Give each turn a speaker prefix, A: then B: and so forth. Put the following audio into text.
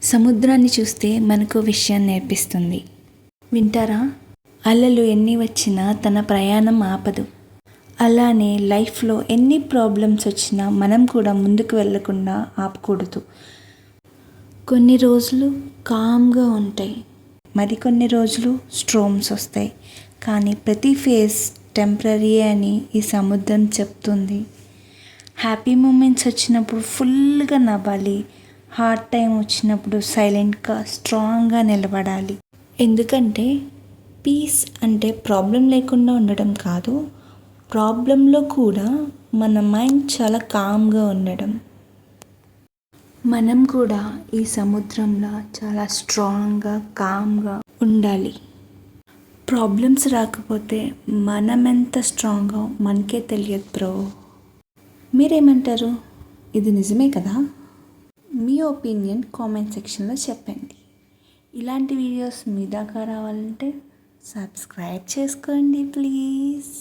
A: సముద్రాన్ని చూస్తే మనకు విషయం నేర్పిస్తుంది. వింటారా? అలలు ఎన్ని వచ్చినా తన ప్రయాణం ఆపదు. అలానే లైఫ్లో ఎన్ని ప్రాబ్లమ్స్ వచ్చినా మనం కూడా ముందుకు వెళ్ళకుండా ఆపకూడదు. కొన్ని రోజులు కామ్గా ఉంటాయి, మరికొన్ని రోజులు స్ట్రోమ్స్ వస్తాయి. కానీ ప్రతి ఫేజ్ టెంపరీ అని ఈ సముద్రం చెప్తుంది. హ్యాపీ మూమెంట్స్ వచ్చినప్పుడు ఫుల్గా నవ్వాలి, హార్డ్ టైం వచ్చినప్పుడు సైలెంట్గా స్ట్రాంగ్గా నిలబడాలి. ఎందుకంటే పీస్ అంటే ప్రాబ్లం లేకుండా ఉండడం కాదు, ప్రాబ్లంలో కూడా మన మైండ్ చాలా కామ్గా ఉండడం. మనం కూడా ఈ సముద్రంలో చాలా స్ట్రాంగ్గా కామ్గా ఉండాలి. ప్రాబ్లమ్స్ రాకపోతే మనం ఎంత స్ట్రాంగో మనకే తెలియదు బ్రో. మీరేమంటారు? ఇది నిజమే కదా? మీ ఒపీనియన్ కామెంట్ సెక్షన్లో చెప్పండి. ఇలాంటి వీడియోస్ మీ దాకా రావాలంటే సబ్స్క్రైబ్ చేసుకోండి ప్లీజ్.